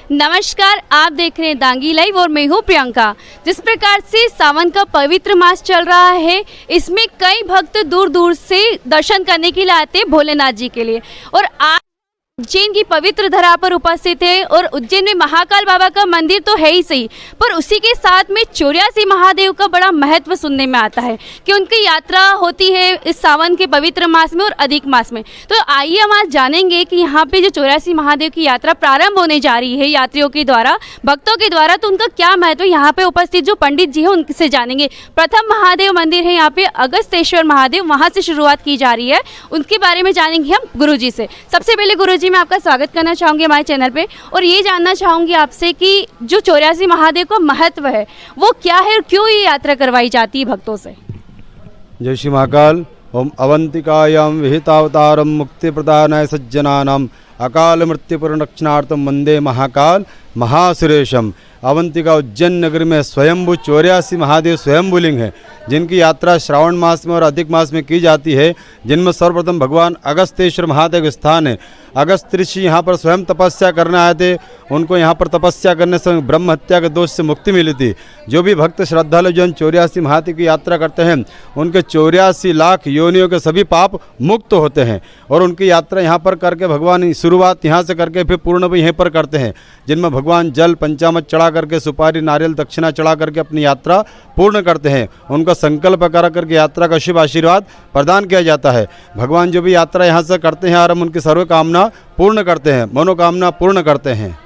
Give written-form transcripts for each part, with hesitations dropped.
नमस्कार, आप देख रहे हैं दांगी लाइव और मैं हूँ प्रियंका। जिस प्रकार से सावन का पवित्र मास चल रहा है, इसमें कई भक्त दूर दूर से दर्शन करने के लिए आते हैं भोलेनाथ जी के लिए। और आज उज्जैन की पवित्र धरा पर उपस्थित है और उज्जैन में महाकाल बाबा का मंदिर तो है ही सही, पर उसी के साथ में 84 महादेव का बड़ा महत्व सुनने में आता है कि उनकी यात्रा होती है इस सावन के पवित्र मास में और अधिक मास में। तो आइए हम आज जानेंगे कि यहाँ पे जो 84 महादेव की यात्रा प्रारंभ होने जा रही है यात्रियों के द्वारा, भक्तों के द्वारा, तो उनका क्या महत्व है। यहाँ पे उपस्थित जो पंडित जी हैं उनसे जानेंगे। प्रथम महादेव मंदिर है यहाँ पे अगस्तेश्वर महादेव, वहाँ से शुरुआत की जा रही है, उनके बारे में जानेंगे हम गुरु जी से। सबसे पहले गुरु मैं आपका स्वागत करना चाहूंगी हमारे चैनल पे और ये जानना चाहूंगी आपसे कि जो 84 महादेव का महत्व है वो क्या है और क्यों ये यात्रा करवाई जाती है भक्तों से। जय श्री महाकाल। ओम अवंतिकायां विहितावतारं मुक्ति प्रदानाय सज्जनानां अकाल मृत्यु परिरक्षणार्थं वंदे महाकाल महासुरेशम। अवंतिका उज्जैन नगर में स्वयंभू 84 महादेव स्वयंभूलिंग है, जिनकी यात्रा श्रावण मास में और अधिक मास में की जाती है, जिनमें सर्वप्रथम भगवान अगस्तेश्वर महादेव स्थान है। अगस्त ऋषि यहाँ पर स्वयं तपस्या करने आए थे, उनको यहाँ पर तपस्या करने से ब्रह्म हत्या के दोष से मुक्ति मिली थी। जो भी भक्त श्रद्धालु जन 84 महादेव की यात्रा करते हैं, उनके 84 लाख योनियों के सभी पाप मुक्त होते हैं और उनकी यात्रा यहाँ पर करके भगवान शुरुआत यहाँ से करके फिर पूर्ण भी यहीं पर करते हैं, जिनमें भगवान जल पंचामृत चढ़ा करके सुपारी नारियल दक्षिणा चढ़ा करके अपनी यात्रा पूर्ण करते हैं। उनका संकल्प करा करके यात्रा का शुभ आशीर्वाद प्रदान किया जाता है। भगवान जो भी यात्रा यहाँ से करते हैं आरंभ, उनकी सर्व कामना पूर्ण करते हैं, मनोकामना पूर्ण करते हैं।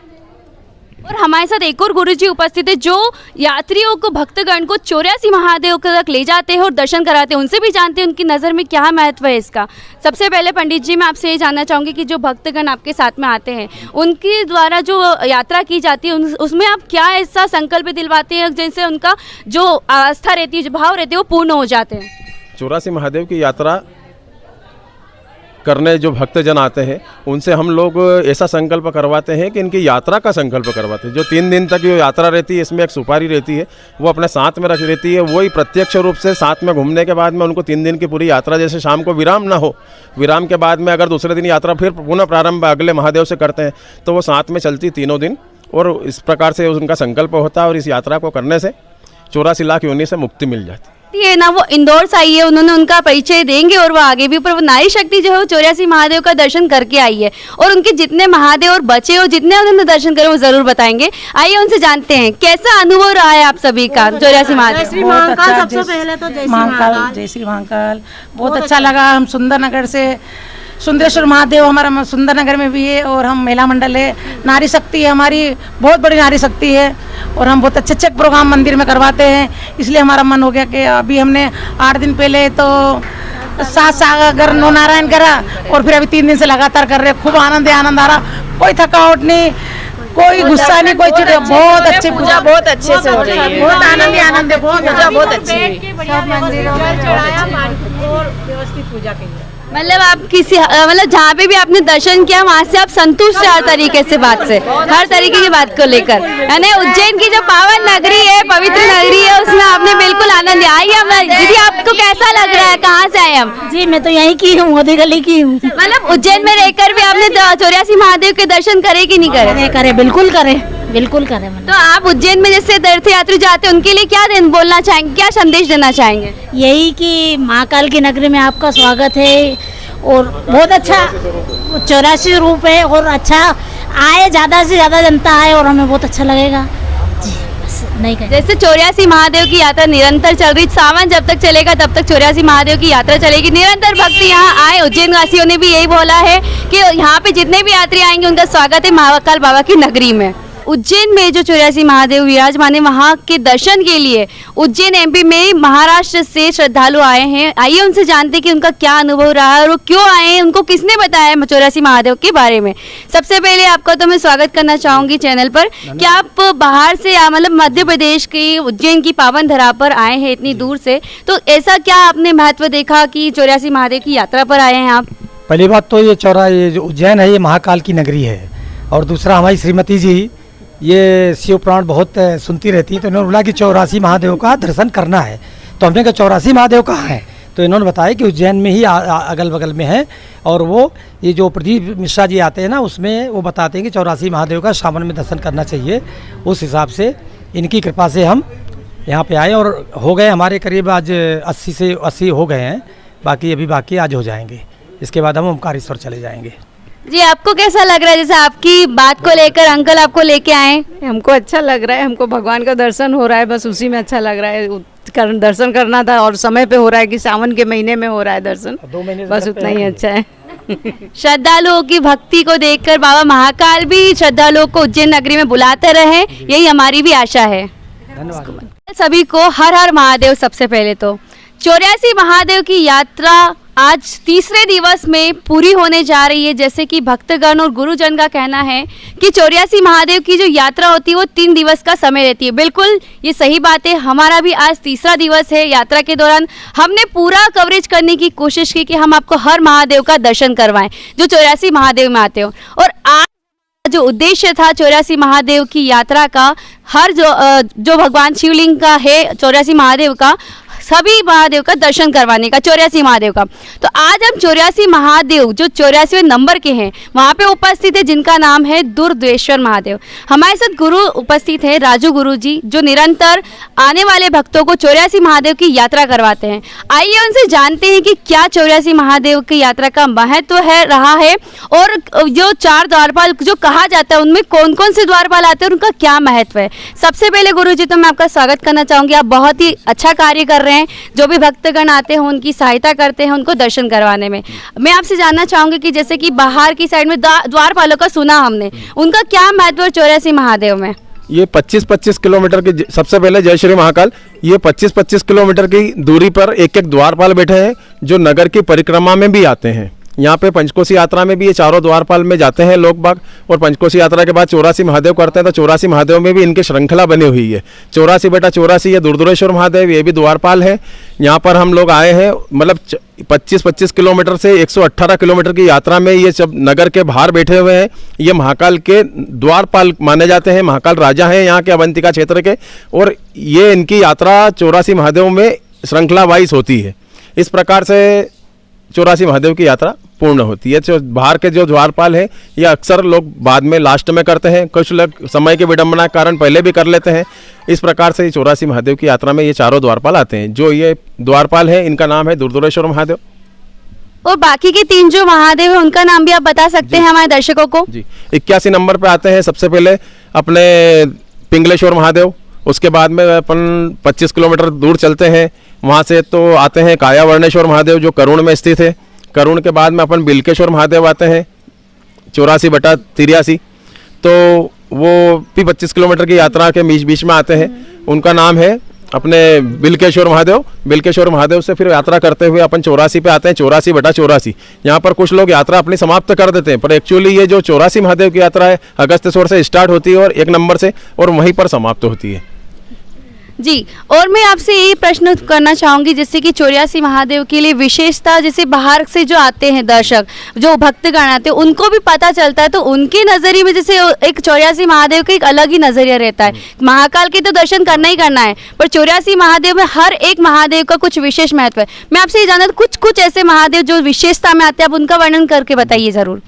और हमारे साथ एक और गुरुजी उपस्थित है जो यात्रियों को, भक्तगण को 84 महादेव तक ले जाते हैं और दर्शन कराते हैं। उनसे भी जानते हैं उनकी नज़र में क्या महत्व है इसका। सबसे पहले पंडित जी, मैं आपसे ये जानना चाहूँगी कि जो भक्तगण आपके साथ में आते हैं, उनके द्वारा जो यात्रा की जाती है उसमें आप क्या ऐसा संकल्प दिलवाते हैं जिनसे उनका जो आस्था रहती है, जो भाव रहते हैं, वो पूर्ण हो जाते हैं। 84 महादेव की यात्रा करने जो भक्तजन आते हैं, उनसे हम लोग ऐसा संकल्प करवाते हैं कि इनकी यात्रा का संकल्प करवाते हैं। जो 3 दिन तक जो यात्रा रहती है, इसमें एक सुपारी रहती है, वो अपने साथ में रख रहती है। वही प्रत्यक्ष रूप से साथ में घूमने के बाद में उनको 3 दिन की पूरी यात्रा, जैसे शाम को विराम ना हो, विराम के बाद में अगर दूसरे दिन यात्रा फिर पुनः प्रारंभ अगले महादेव से करते हैं, तो वो साथ में चलती तीनों दिन। और इस प्रकार से उनका संकल्प होता है और इस यात्रा को करने से 84 लाख योनि से मुक्ति मिल जाती है। ये ना वो इंदौर से आई है, उन्होंने उनका परिचय देंगे और वो आगे भी, पर वो नारी शक्ति जो है वो 84 महादेव का दर्शन करके आई है और उनके जितने महादेव और बचे और जितने उन्होंने दर्शन करे वो जरूर बताएंगे। आइए उनसे जानते हैं कैसा अनुभव रहा है आप सभी का 84 महादेव। सबसे पहले तो जय श्री महाकाल बहुत अच्छा लगा। हम सुंदरनगर से, सुंदरेश्वर महादेव हमारा सुंदरनगर में भी है और हम महिला मंडल है, नारी शक्ति है हमारी, बहुत बड़ी नारी शक्ति है और हम बहुत अच्छे अच्छे प्रोग्राम मंदिर में करवाते हैं। इसलिए हमारा मन हो गया कि अभी हमने 8 दिन पहले तो 7 सागर नो नारायण करा और फिर अभी 3 दिन से लगातार कर रहे। खूब आनंद आ रहा, कोई थकावट नहीं, कोई गुस्सा नहीं, कोई चिढ़। बहुत अच्छी पूजा, बहुत अच्छे से हो रही है, बहुत आनंद है, बहुत पूजा बहुत अच्छी है। व्यवस्थित पूजा की है, मतलब आप किसी, मतलब जहाँ पे भी आपने दर्शन किया वहाँ से आप संतुष्ट है हर तरीके से, बात से, हर तरीके की बात को लेकर। यानी उज्जैन की जो पावन नगरी है, पवित्र नगरी है, उसमें आपने बिल्कुल आनंद लिया। आइए दीदी, आपको कैसा लग रहा है, कहाँ से आए हम? जी मैं तो यहीं की हूँ, मोदी गली की हूँ। मतलब उज्जैन में रहकर भी आपने 84 महादेव के दर्शन करे कि नहीं करे? करे, बिल्कुल करे, बिल्कुल करे। तो आप उज्जैन में जैसे तीर्थयात्री जाते हैं उनके लिए क्या बोलना चाहेंगे, क्या संदेश देना चाहेंगे? यही कि महाकाल की नगरी में आपका स्वागत है और बहुत अच्छा 84 रूप है और अच्छा आए, ज़्यादा से ज़्यादा जनता आए और हमें बहुत अच्छा लगेगा जी। बस नहीं करें। जैसे 84 महादेव की यात्रा निरंतर चल रही, सावन जब तक चलेगा तब तक 84 महादेव की यात्रा चलेगी, निरंतर भक्त यहाँ आए। उज्जैन वासियों ने भी यही बोला है कि यहाँ पे जितने भी यात्री आएंगे उनका स्वागत है महाकाल बाबा की नगरी में। उज्जैन में जो 84 महादेव विराजमान है, वहाँ के दर्शन के लिए उज्जैन एमपी में महाराष्ट्र से श्रद्धालु आए हैं। आइए उनसे जानते हैं कि उनका क्या अनुभव रहा है और वो क्यों आए हैं, उनको किसने बताया 84 महादेव के बारे में। सबसे पहले आपका तो मैं स्वागत करना चाहूँगी चैनल पर कि आप बाहर से, मतलब मध्य प्रदेश की उज्जैन की पावन धरा पर आए हैं इतनी दूर से, तो ऐसा क्या आपने महत्व देखा कि 84 महादेव की यात्रा पर आए हैं आप? पहली बात तो ये जो उज्जैन है ये महाकाल की नगरी है और दूसरा हमारी श्रीमती जी ये शिव पुराण बहुत सुनती रहती है, तो उन्होंने बोला कि 84 महादेव का दर्शन करना है। तो हमने कहा 84 महादेव कहाँ है, तो इन्होंने बताया कि उज्जैन में ही अगल बगल में है। और वो ये जो प्रदीप मिश्रा जी आते हैं ना, उसमें वो बताते हैं कि 84 महादेव का सावन में दर्शन करना चाहिए। उस हिसाब से इनकी कृपा से हम यहाँ पे आए और हो गए हमारे करीब आज 80 से 80 हो गए हैं, बाकी अभी बाकी आज हो जाएंगे। इसके बाद हम ओमकारेश्वर चले जाएंगे। जी, आपको कैसा लग रहा है? जैसे आपकी बात को लेकर अंकल आपको लेके आए। हमको अच्छा लग रहा है, हमको भगवान का दर्शन हो रहा है, बस उसी में अच्छा लग रहा है। दर्शन करना था और समय पे हो रहा है कि सावन के महीने में हो रहा है दर्शन, 2 महीने बस उतना ही अच्छा है। श्रद्धालुओं की भक्ति को देखकर बाबा महाकाल भी श्रद्धालुओं को उज्जैन नगरी में बुलाते रहे, यही हमारी भी आशा है। धन्यवाद सभी को हर हर महादेव। सबसे पहले तो 84 महादेव की यात्रा आज तीसरे दिवस में पूरी होने जा रही है। जैसे कि भक्तगण और गुरुजन का कहना है कि 84 महादेव की जो यात्रा होती है वो 3 दिवस का समय रहती है। बिल्कुल ये सही बात है। हमारा भी आज तीसरा दिवस है। यात्रा के दौरान हमने पूरा कवरेज करने की कोशिश की कि हम आपको हर महादेव का दर्शन करवाएं जो 84 महादेव में आते हो। और आज जो उद्देश्य था 84 महादेव की यात्रा का, हर जो भगवान शिवलिंग का है 84 महादेव का, सभी महादेव का दर्शन करवाने का, 84 महादेव का। तो आज हम 84 महादेव जो 84वें नंबर के हैं वहाँ पे उपस्थित है, जिनका नाम है दुर्देश्वर महादेव। हमारे साथ गुरु उपस्थित है, राजू गुरु जी, जो निरंतर आने वाले भक्तों को 84 महादेव की यात्रा करवाते हैं। आइए उनसे जानते हैं कि क्या 84 महादेव की यात्रा का महत्व है रहा है, और जो 4 द्वारपाल जो कहा जाता है उनमें कौन कौन से द्वारपाल आते हैं और उनका क्या महत्व है। सबसे पहले गुरु जी तो मैं आपका स्वागत करना चाहूँगी। आप बहुत ही अच्छा कार्य कर रहे हैं। जो भी भक्तगण आते हैं उनकी सहायता करते हैं उनको दर्शन करवाने में। मैं आपसे जानना चाहूंगी कि जैसे कि बाहर की साइड में द्वारपालों का सुना हमने, उनका क्या महत्व है 84 महादेव में? ये 25-25 किलोमीटर की, सबसे पहले जय श्री महाकाल, ये 25-25 किलोमीटर की दूरी पर एक एक द्वारपाल बैठे हैं जो नगर की परिक्रमा में भी आते हैं। यहाँ पे पंचकोसी यात्रा में भी ये चारों द्वारपाल में जाते हैं लोग बाग, और पंचकोसी यात्रा के बाद 84 महादेव करते हैं। तो 84 महादेव में भी इनकी श्रृंखला बनी हुई है। 84 बेटा 84, ये दुर्दुरेश्वर महादेव, ये भी द्वारपाल है। यहाँ पर हम लोग आए हैं, मतलब 25-25 किलोमीटर से 118 किलोमीटर की यात्रा में ये सब नगर के बाहर बैठे हुए हैं। ये महाकाल के द्वारपाल माने जाते हैं, महाकाल राजा हैं यहाँ के अवंतिका क्षेत्र के। और ये इनकी यात्रा 84 महादेव में श्रृंखला वाइज होती है। इस प्रकार से 84 महादेव की यात्रा पूर्ण होती है। जो बाहर के जो द्वारपाल है ये अक्सर लोग बाद में लास्ट में करते हैं, कुछ लोग समय के विडंबना के कारण पहले भी कर लेते हैं। इस प्रकार से 84 महादेव की यात्रा में ये चारों द्वारपाल आते हैं। जो ये द्वारपाल है इनका नाम है दुर्दुरेश्वर महादेव। और बाकी के 3 जो महादेव है उनका नाम भी आप बता सकते हैं हमारे दर्शकों को? जी, 81 नंबर पे आते हैं सबसे पहले अपने पिंगलेश्वर महादेव। उसके बाद में अपन 25 किलोमीटर दूर चलते हैं, वहाँ से तो आते हैं कायावर्णेश्वर महादेव जो करुण में स्थित है। करुण के बाद में अपन बिलकेश्वर महादेव आते हैं 84/83, तो वो भी 25 किलोमीटर की यात्रा के बीच में आते हैं। उनका नाम है अपने बिलकेश्वर महादेव। बिलकेश्वर महादेव से फिर यात्रा करते हुए अपन 84 पे आते हैं, 84/84। यहाँ पर कुछ लोग यात्रा अपनी समाप्त कर देते हैं, पर एक्चुअली ये जो 84 महादेव की यात्रा है अगस्त्येश्वर से स्टार्ट होती है और 1 नंबर से, और वहीं पर समाप्त होती है। जी, और मैं आपसे यही प्रश्न करना चाहूँगी, जैसे कि 84 महादेव के लिए विशेषता, जैसे बाहर से जो आते हैं दर्शक, जो भक्तगण आते हैं, उनको भी पता चलता है, तो उनके नज़रिए में जैसे एक 84 महादेव का एक अलग ही नज़रिया रहता है। महाकाल के तो दर्शन करना ही करना है, पर 84 महादेव में हर एक महादेव का कुछ विशेष महत्व है। मैं आपसे ये जानना था कुछ ऐसे महादेव जो विशेषता में आते हैं, आप उनका वर्णन करके बताइए ज़रूर।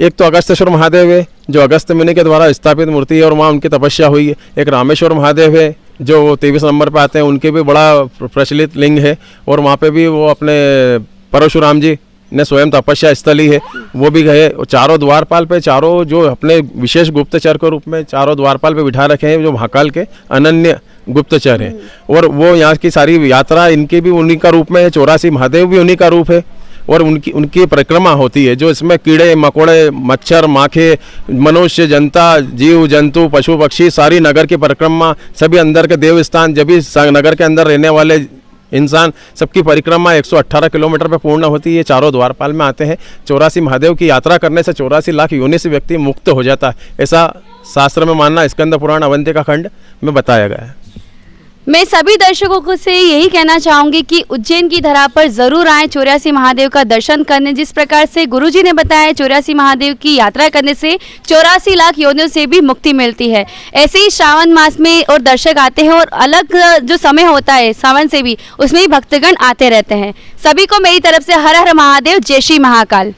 एक तो अगस्त्येश्वर महादेव है जो अगस्त मुनि के द्वारा स्थापित मूर्ति है और वहाँ उनकी तपस्या हुई है। एक रामेश्वर महादेव है जो 23 नंबर पे आते हैं, उनके भी बड़ा प्रचलित लिंग है, और वहाँ पे भी वो अपने परशुराम जी ने स्वयं तपस्या स्थली है, वो भी गए। चारों द्वारपाल पे, चारों जो अपने विशेष गुप्तचर के रूप में चारों द्वारपाल पे बिठा रखे हैं, जो महाकाल के अनन्य गुप्तचर हैं, और वो यहाँ की सारी यात्रा इनकी भी उन्हीं का रूप में है। 84 महादेव भी उन्हीं का रूप है, और उनकी परिक्रमा होती है, जो इसमें कीड़े मकोड़े, मच्छर, माखे, मनुष्य, जनता, जीव जंतु, पशु पक्षी, सारी नगर की परिक्रमा, सभी अंदर के देव स्थान, जब भी नगर के अंदर रहने वाले इंसान, सबकी परिक्रमा 118 किलोमीटर पर पूर्ण होती है। चारों द्वारपाल में आते हैं। 84 महादेव की यात्रा करने से 84 लाख योनि से व्यक्ति मुक्त हो जाता है, ऐसा शास्त्र में मानना स्कंद पुराण अवंतिका खंड में बताया गया है। मैं सभी दर्शकों को से यही कहना चाहूंगी कि उज्जैन की धरा पर जरूर आएं 84 महादेव का दर्शन करने। जिस प्रकार से गुरुजी ने बताया 84 महादेव की यात्रा करने से 84 लाख योनियों से भी मुक्ति मिलती है। ऐसे ही श्रावण मास में और दर्शक आते हैं और अलग जो समय होता है सावन से भी, उसमें भी भक्तगण आते रहते हैं। सभी को मेरी तरफ से हर हर महादेव, जय श्री महाकाल।